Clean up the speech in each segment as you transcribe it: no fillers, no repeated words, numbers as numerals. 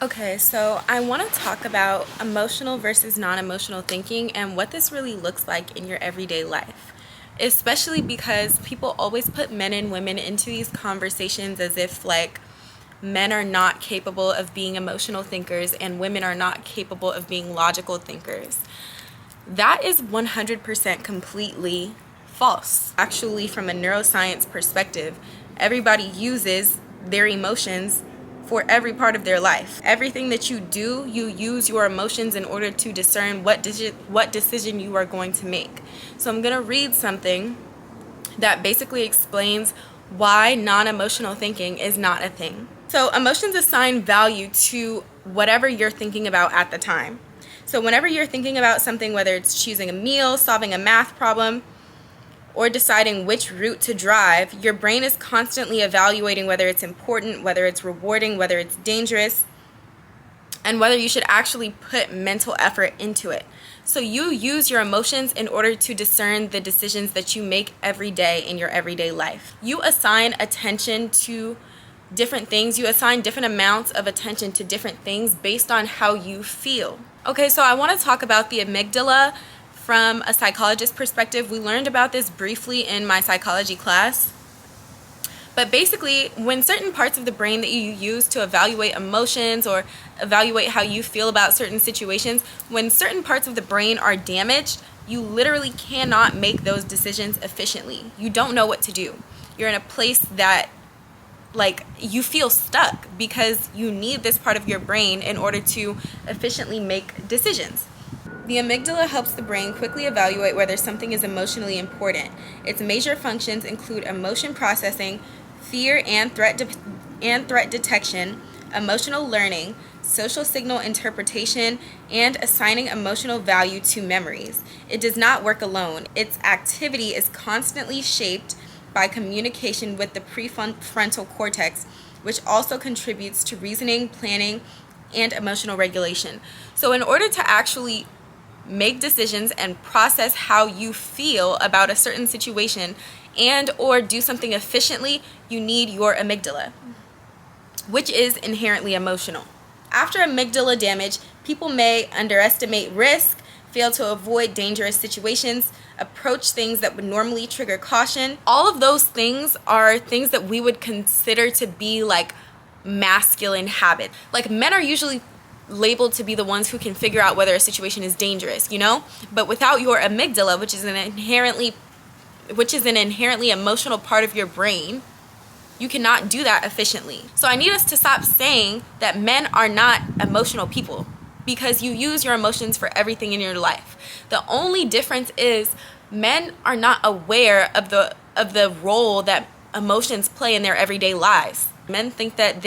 Okay, so I want to talk about emotional versus non-emotional thinking and what this really looks like in your everyday life. Especially because people always put men and women into these conversations as if like men are not capable of being emotional thinkers and women are not capable of being logical thinkers. That is 100% completely false. Actually, from a neuroscience perspective, everybody uses their emotions for every part of their life. Everything that you do, you use your emotions in order to discern what decision you are going to make. So I'm going to read something that basically explains why non-emotional thinking is not a thing. So emotions assign value to whatever you're thinking about at the time. So whenever you're thinking about something, whether it's choosing a meal, solving a math problem, or deciding which route to drive, your brain is constantly evaluating whether it's important, whether it's rewarding, whether it's dangerous, and whether you should actually put mental effort into it. So you use your emotions in order to discern the decisions that you make every day in your everyday life. You assign attention to different things. You assign different amounts of attention to different things based on how you feel. Okay, so I want to talk about the amygdala from a psychologist perspective. We learned about this briefly in my psychology class. But basically, when certain parts of the brain that you use to evaluate emotions or evaluate how you feel about certain situations, when certain parts of the brain are damaged, you literally cannot make those decisions efficiently. You don't know what to do. You're in a place that you feel stuck because you need this part of your brain in order to efficiently make decisions. The amygdala helps the brain quickly evaluate whether something is emotionally important. Its major functions include emotion processing, fear and threat detection, emotional learning, social signal interpretation, and assigning emotional value to memories. It does not work alone. Its activity is constantly shaped by communication with the prefrontal cortex, which also contributes to reasoning, planning, and emotional regulation. So in order to actually make decisions and process how you feel about a certain situation and or do something efficiently, you need your amygdala, which is inherently emotional. After amygdala damage, people may underestimate risk, fail to avoid dangerous situations, approach things that would normally trigger caution. All of those things are things that we would consider to be like masculine habits. Like men are usually labeled to be the ones who can figure out whether a situation is dangerous, you know? But without your amygdala, which is an inherently emotional part of your brain, you cannot do that efficiently. So I need us to stop saying that men are not emotional people, because you use your emotions for everything in your life. The only difference is men are not aware of the role that emotions play in their everyday lives. Men think that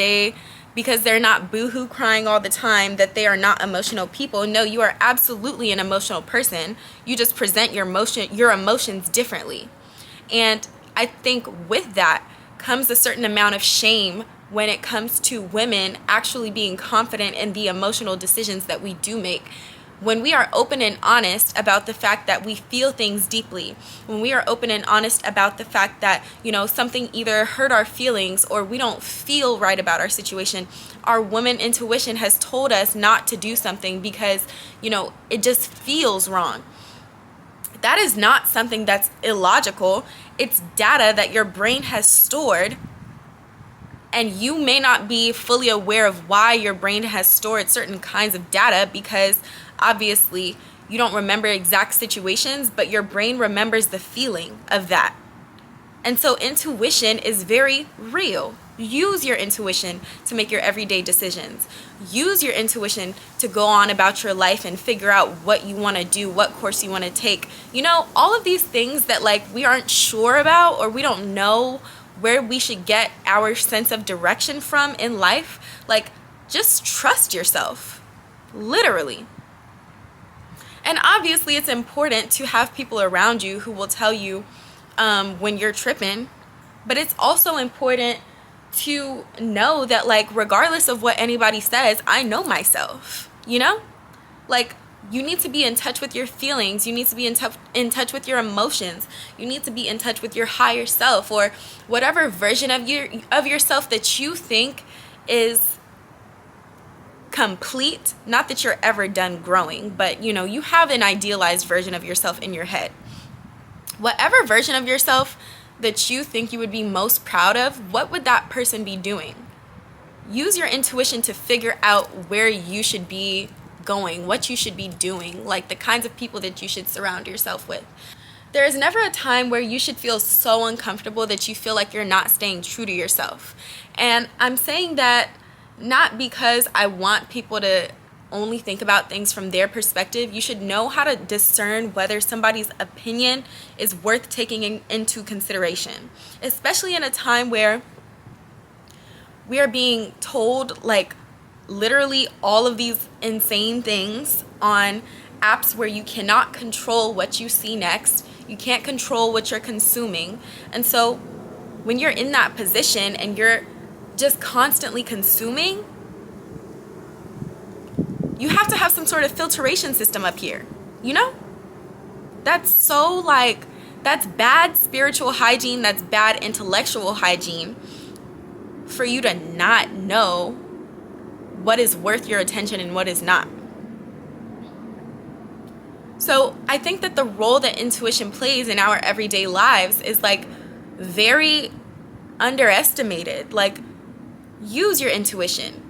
because they're not boohoo crying all the time, that they are not emotional people. No, you are absolutely an emotional person. You just present your emotions differently. And I think with that comes a certain amount of shame when it comes to women actually being confident in the emotional decisions that we do make. When we are open and honest about the fact that we feel things deeply, when we are open and honest about the fact that, something either hurt our feelings or we don't feel right about our situation, our woman intuition has told us not to do something because, it just feels wrong. That is not something that's illogical. It's data that your brain has stored, and you may not be fully aware of why your brain has stored certain kinds of data, because obviously you don't remember exact situations, but your brain remembers the feeling of that. And so intuition is very real. Use your intuition to make your everyday decisions. Use your intuition to go on about your life and figure out what you want to do, what course you want to take. All of these things that we aren't sure about, or we don't know where we should get our sense of direction from in life. Just trust yourself. Literally. And obviously it's important to have people around you who will tell you when you're tripping, but it's also important to know that regardless of what anybody says, I know myself. You need to be in touch with your feelings. You need to be in touch with your emotions. You need to be in touch with your higher self, or whatever version of yourself that you think is complete, not that you're ever done growing, but you have an idealized version of yourself in your head. Whatever version of yourself that you think you would be most proud of, what would that person be doing? Use your intuition to figure out where you should be going, what you should be doing, like the kinds of people that you should surround yourself with. There is never a time where you should feel so uncomfortable that you feel like you're not staying true to yourself. And I'm saying that not because I want people to only think about things from their perspective. You should know how to discern whether somebody's opinion is worth taking into consideration, especially in a time where we are being told like literally all of these insane things on apps where you cannot control what you see next. You can't control what you're consuming. And so when you're in that position and you're just constantly consuming, you have to have some sort of filtration system up here, That's so that's bad spiritual hygiene, that's bad intellectual hygiene for you to not know what is worth your attention and what is not. So I think that the role that intuition plays in our everyday lives is very underestimated. Use your intuition.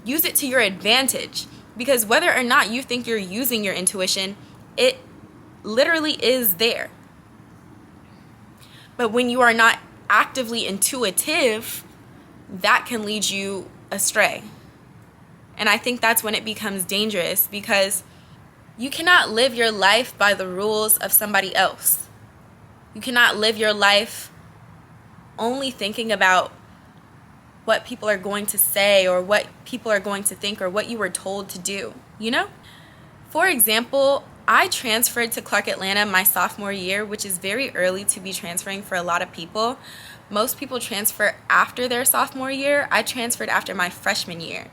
Use it to your advantage. Because whether or not you think you're using your intuition, it literally is there. But when you are not actively intuitive, that can lead you astray. And I think that's when it becomes dangerous, because you cannot live your life by the rules of somebody else. You cannot live your life only thinking about what people are going to say or what people are going to think or what you were told to do, For example, I transferred to Clark Atlanta my sophomore year, which is very early to be transferring for a lot of people. Most people transfer after their sophomore year. I transferred after my freshman year.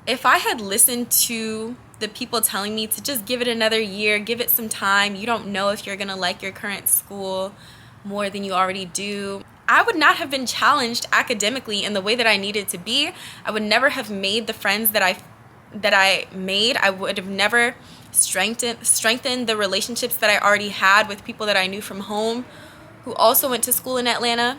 If I had listened to the people telling me to just give it another year, give it some time, you don't know if you're going to like your current school more than you already do, I would not have been challenged academically in the way that I needed to be. I would never have made the friends that I made. I would have never strengthened the relationships that I already had with people that I knew from home who also went to school in Atlanta.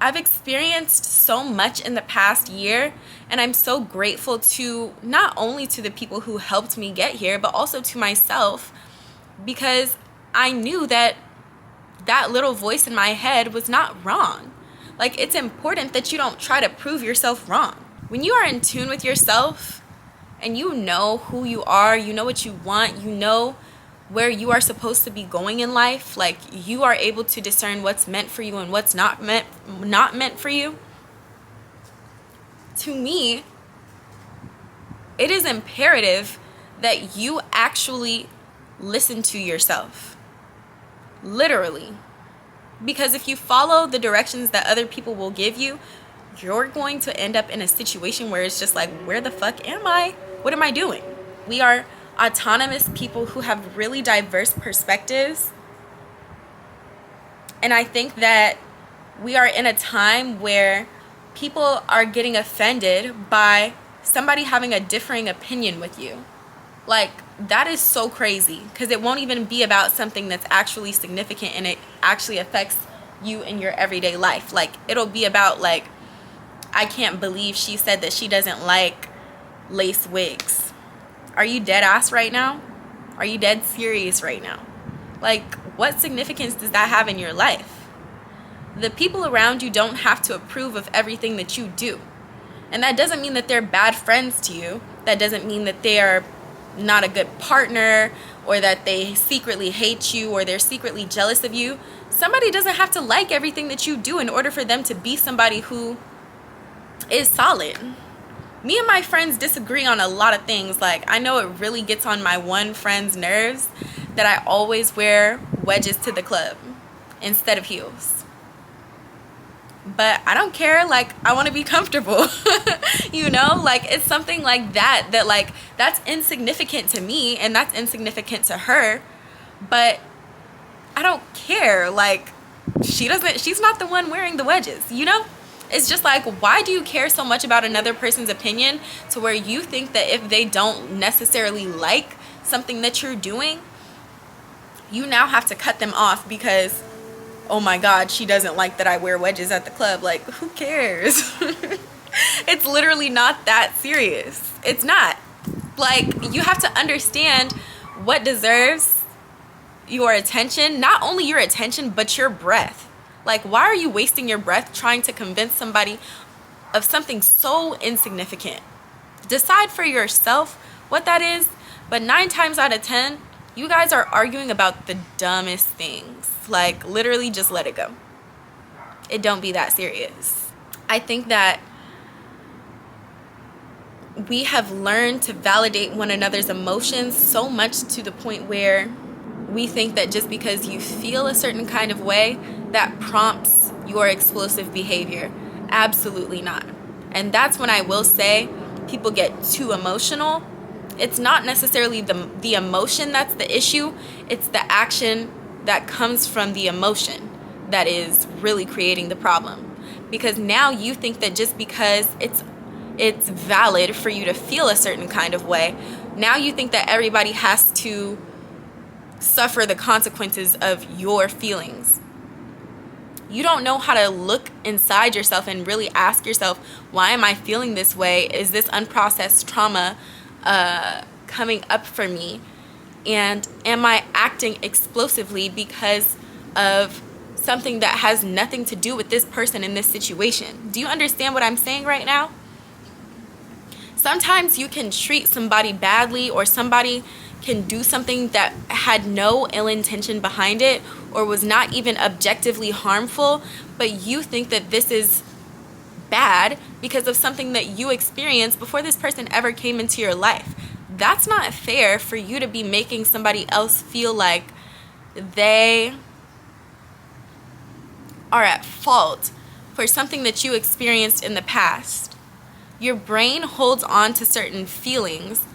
I've experienced so much in the past year, and I'm so grateful to not only to the people who helped me get here, but also to myself, because I knew that little voice in my head was not wrong. It's important that you don't try to prove yourself wrong. When you are in tune with yourself and you know who you are, you know what you want, you know where you are supposed to be going in life, you are able to discern what's meant for you and what's not meant for you. To me, it is imperative that you actually listen to yourself. Literally. Because if you follow the directions that other people will give you, you're going to end up in a situation where it's just where the fuck am I? What am I doing? We are autonomous people who have really diverse perspectives. And I think that we are in a time where people are getting offended by somebody having a differing opinion with you. That is so crazy, because it won't even be about something that's actually significant and it actually affects you in your everyday life. It'll be about I can't believe she said that she doesn't like lace wigs. Are you dead ass right now? Are you dead serious right now? What significance does that have in your life? The people around you don't have to approve of everything that you do. And that doesn't mean that they're bad friends to you. That doesn't mean that they are not a good partner, or that they secretly hate you, or they're secretly jealous of you. Somebody doesn't have to like everything that you do in order for them to be somebody who is solid. Me and my friends disagree on a lot of things. I know it really gets on my one friend's nerves that I always wear wedges to the club instead of heels. But I don't care. I want to be comfortable. It's something like that that's insignificant to me and that's insignificant to her. But I don't care. She's not the one wearing the wedges, It's just like, why do you care so much about another person's opinion to where you think that if they don't necessarily like something that you're doing, you now have to cut them off because, oh my God, she doesn't like that I wear wedges at the club. Like, who cares? It's literally not that serious. It's not. Like, you have to understand what deserves your attention. Not only your attention, but your breath. Like, why are you wasting your breath trying to convince somebody of something so insignificant? Decide for yourself what that is. But 9 times out of 10, you guys are arguing about the dumbest things. Like, literally just let it go. It don't be that serious. I think that we have learned to validate one another's emotions so much to the point where we think that just because you feel a certain kind of way, that prompts your explosive behavior. Absolutely not. And that's when I will say people get too emotional. It's not necessarily the emotion that's the issue. It's the action that comes from the emotion that is really creating the problem. Because now you think that just because it's valid for you to feel a certain kind of way, now you think that everybody has to suffer the consequences of your feelings. You don't know how to look inside yourself and really ask yourself, why am I feeling this way? Is this unprocessed trauma coming up for me? And am I acting explosively because of something that has nothing to do with this person in this situation? Do you understand what I'm saying right now? Sometimes you can treat somebody badly, or somebody can do something that had no ill intention behind it or was not even objectively harmful, but you think that this is bad because of something that you experienced before this person ever came into your life. That's not fair for you to be making somebody else feel like they are at fault for something that you experienced in the past. Your brain holds on to certain feelings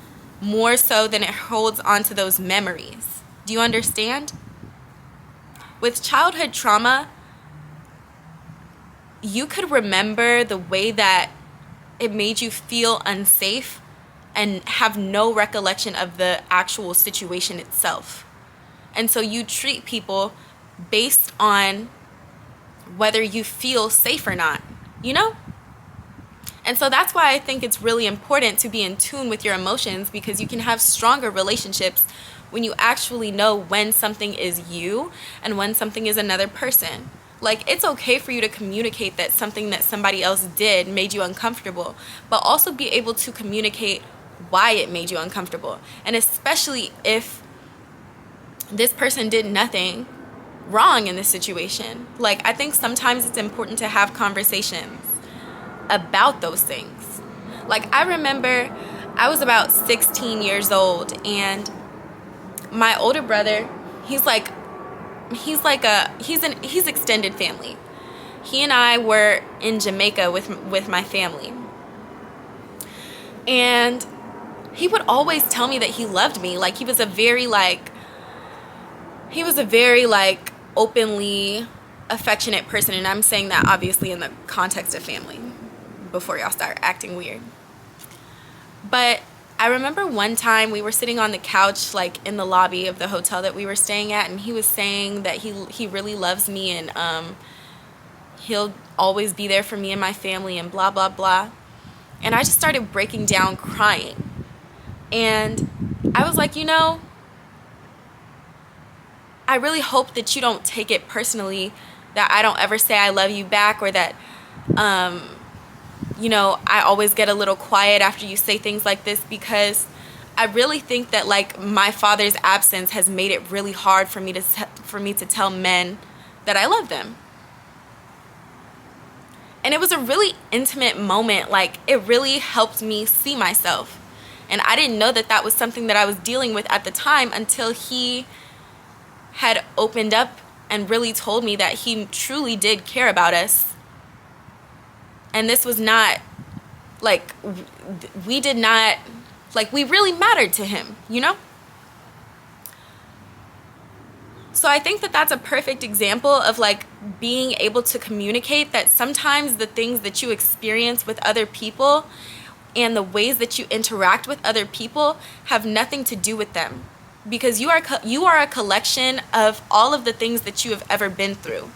more so than it holds on to those memories. Do you understand? With childhood trauma, you could remember the way that it made you feel unsafe and have no recollection of the actual situation itself. And so you treat people based on whether you feel safe or not, you know? And so that's why I think it's really important to be in tune with your emotions, because you can have stronger relationships when you actually know when something is you and when something is another person. Like, it's okay for you to communicate that something that somebody else did made you uncomfortable, but also be able to communicate why it made you uncomfortable. And especially if this person did nothing wrong in this situation. Like, I think sometimes it's important to have conversations about those things. Like, I remember I was about 16 years old, and my older brother, he's extended family. He and I were in Jamaica with my family. And he would always tell me that he loved me. Like, he was a very openly affectionate person, and I'm saying that obviously in the context of family before y'all start acting weird. But I remember one time we were sitting on the couch, like in the lobby of the hotel that we were staying at, and he was saying that he really loves me, and he'll always be there for me and my family, and blah blah blah. And I just started breaking down crying. And I was like, I really hope that you don't take it personally that I don't ever say I love you back, or that I always get a little quiet after you say things like this, because I really think that, like, my father's absence has made it really hard for me to tell men that I love them. And it was a really intimate moment. Like, it really helped me see myself. And I didn't know that that was something that I was dealing with at the time until he had opened up and really told me that he truly did care about us. And this was not, like, we did not, like, we really mattered to him, So I think that that's a perfect example of like being able to communicate that sometimes the things that you experience with other people and the ways that you interact with other people have nothing to do with them, because you are a collection of all of the things that you have ever been through.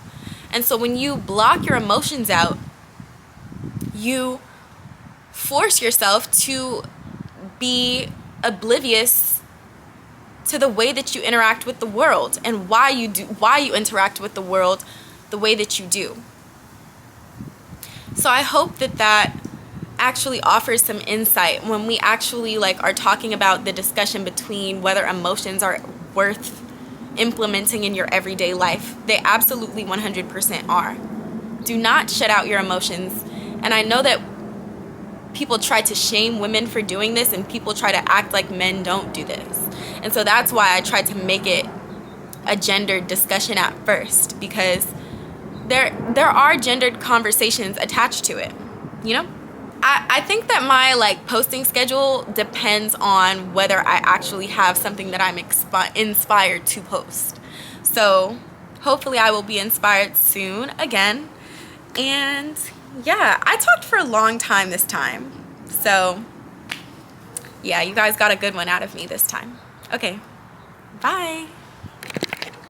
And so when you block your emotions out, you force yourself to be oblivious to the way that you interact with the world and why you interact with the world the way that you do. So I hope that that actually offers some insight when we actually like are talking about the discussion between whether emotions are worth implementing in your everyday life. They absolutely 100% are. Do not shut out your emotions. And I know that people try to shame women for doing this, and people try to act like men don't do this. And so that's why I tried to make it a gendered discussion at first, because there are gendered conversations attached to it, you know? I think that my like posting schedule depends on whether I actually have something that I'm inspired to post. So hopefully I will be inspired soon again. And yeah, I talked for a long time this time. So yeah, you guys got a good one out of me this time. Okay, bye.